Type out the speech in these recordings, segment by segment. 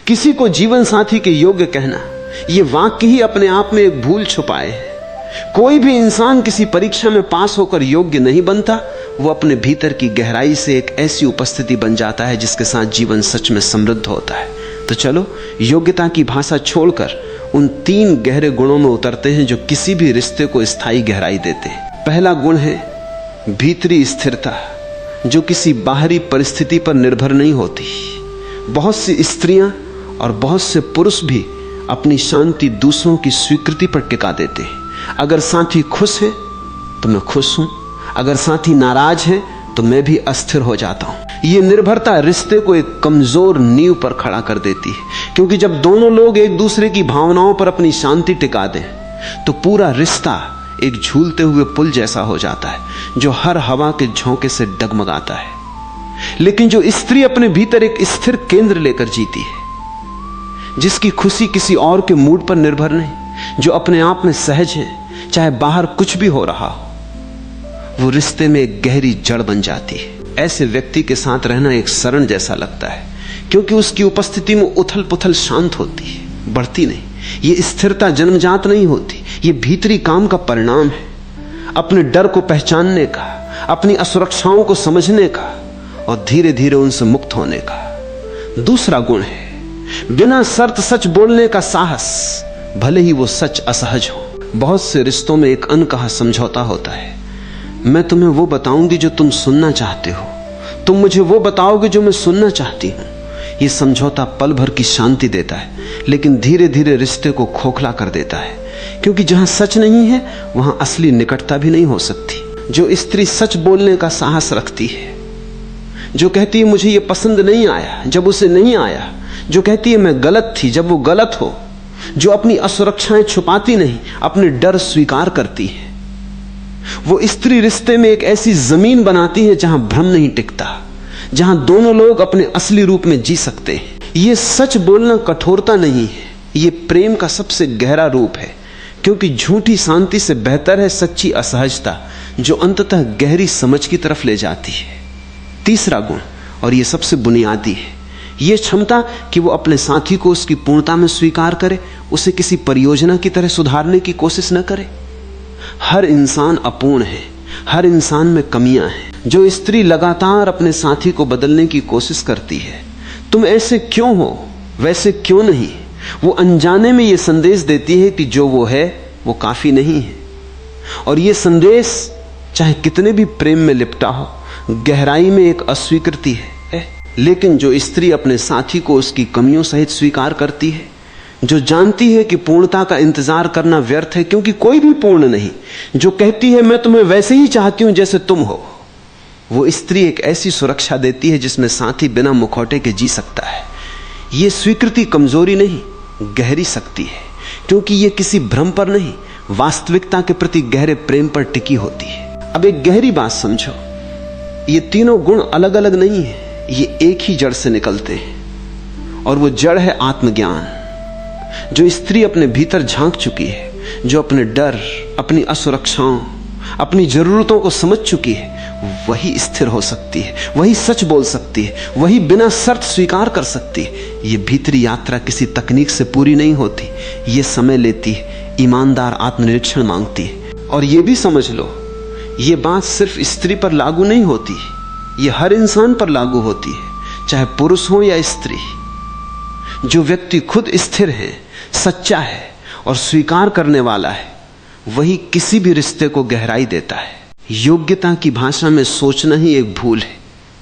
किसी को जीवन साथी के योग्य कहना, यह वाक्य ही अपने आप में एक भूल छुपाए है। कोई भी इंसान किसी परीक्षा में पास होकर योग्य नहीं बनता, वो अपने भीतर की गहराई से एक ऐसी उपस्थिति बन जाता है जिसके साथ जीवन सच में समृद्ध होता है। तो चलो योग्यता की भाषा छोड़कर उन 3 गहरे गुणों में उतरते हैं जो किसी भी रिश्ते को स्थायी गहराई देते हैं। पहला गुण है भीतरी स्थिरता, जो किसी बाहरी परिस्थिति पर निर्भर नहीं होती। बहुत सी स्त्रियां और बहुत से पुरुष भी अपनी शांति दूसरों की स्वीकृति पर टिका देते हैं। अगर साथी खुश है तो मैं खुश हूं, अगर साथी नाराज है तो मैं भी अस्थिर हो जाता हूं। यह निर्भरता रिश्ते को एक कमजोर नींव पर खड़ा कर देती है, क्योंकि जब दोनों लोग एक दूसरे की भावनाओं पर अपनी शांति टिका दें तो पूरा रिश्ता एक झूलते हुए पुल जैसा हो जाता है जो हर हवा के झोंके से डगमगाता है। लेकिन जो स्त्री अपने भीतर एक स्थिर केंद्र लेकर जीती है, जिसकी खुशी किसी और के मूड पर निर्भर नहीं, जो अपने आप में सहज है चाहे बाहर कुछ भी हो रहा हो, वो रिश्ते में एक गहरी जड़ बन जाती है। ऐसे व्यक्ति के साथ रहना एक शरण जैसा लगता है, क्योंकि उसकी उपस्थिति में उथल पुथल शांत होती है, बढ़ती नहीं। ये स्थिरता जन्मजात नहीं होती, ये भीतरी काम का परिणाम है, अपने डर को पहचानने का, अपनी असुरक्षाओं को समझने का और धीरे धीरे उनसे मुक्त होने का। दूसरा गुण है बिना शर्त सच बोलने का साहस, भले ही वो सच असहज हो। बहुत से रिश्तों में एक अनकहा समझौता होता है, मैं तुम्हें वो बताऊंगी जो तुम सुनना चाहते हो, तुम मुझे वो बताओगे जो मैं सुनना चाहती हूं। ये समझौता पल भर की शांति देता है, लेकिन धीरे धीरे रिश्ते को खोखला कर देता है, क्योंकि जहां सच नहीं है वहां असली निकटता भी नहीं हो सकती। जो स्त्री सच बोलने का साहस रखती है, जो कहती है मुझे ये पसंद नहीं आया जब उसे नहीं आया, जो कहती है मैं गलत थी जब वो गलत हो, जो अपनी असुरक्षाएं छुपाती नहीं, अपने डर स्वीकार करती है, वो स्त्री रिश्ते में एक ऐसी जमीन बनाती है जहां भ्रम नहीं टिकता, जहां दोनों लोग अपने असली रूप में जी सकते हैं। ये सच बोलना कठोरता नहीं है, ये प्रेम का सबसे गहरा रूप है, क्योंकि झूठी शांति से बेहतर है सच्ची असहजता, जो अंततः गहरी समझ की तरफ ले जाती है। तीसरा गुण, और ये सबसे बुनियादी है, ये क्षमता कि वो अपने साथी को उसकी पूर्णता में स्वीकार करे, उसे किसी परियोजना की तरह सुधारने की कोशिश न करे। हर इंसान अपूर्ण है, हर इंसान में कमियां हैं। जो स्त्री लगातार अपने साथी को बदलने की कोशिश करती है, तुम ऐसे क्यों हो, वैसे क्यों नहीं, वो अनजाने में ये संदेश देती है कि जो वो है वो काफी नहीं है। और ये संदेश चाहे कितने भी प्रेम में लिपटा हो, गहराई में एक अस्वीकृति है। लेकिन जो स्त्री अपने साथी को उसकी कमियों सहित स्वीकार करती है, जो जानती है कि पूर्णता का इंतजार करना व्यर्थ है क्योंकि कोई भी पूर्ण नहीं, जो कहती है मैं तुम्हें वैसे ही चाहती हूं जैसे तुम हो, वो स्त्री एक ऐसी सुरक्षा देती है जिसमें साथी बिना मुखौटे के जी सकता है। ये स्वीकृति कमजोरी नहीं, गहरी शक्ति है, क्योंकि ये किसी भ्रम पर नहीं, वास्तविकता के प्रति गहरे प्रेम पर टिकी होती है। अब एक गहरी बात समझो, ये तीनों गुण अलग अलग नहीं है, ये एक ही जड़ से निकलते हैं, और वो जड़ है आत्मज्ञान। जो स्त्री अपने भीतर झांक चुकी है, जो अपने डर, अपनी असुरक्षाओं, अपनी जरूरतों को समझ चुकी है, वही स्थिर हो सकती है, वही सच बोल सकती है, वही बिना शर्त स्वीकार कर सकती है। ये भीतरी यात्रा किसी तकनीक से पूरी नहीं होती, ये समय लेती है, ईमानदार आत्मनिरीक्षण मांगती है। और ये भी समझ लो, ये बात सिर्फ स्त्री पर लागू नहीं होती, ये हर इंसान पर लागू होती है, चाहे पुरुष हो या स्त्री। जो व्यक्ति खुद स्थिर है, सच्चा है और स्वीकार करने वाला है, वही किसी भी रिश्ते को गहराई देता है। योग्यता की भाषा में सोचना ही एक भूल है,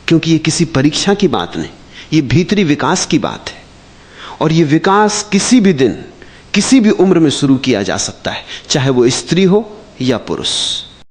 क्योंकि ये किसी परीक्षा की बात नहीं, ये भीतरी विकास की बात है। और ये विकास किसी भी दिन, किसी भी उम्र में शुरू किया जा सकता है, चाहे वो स्त्री हो या पुरुष।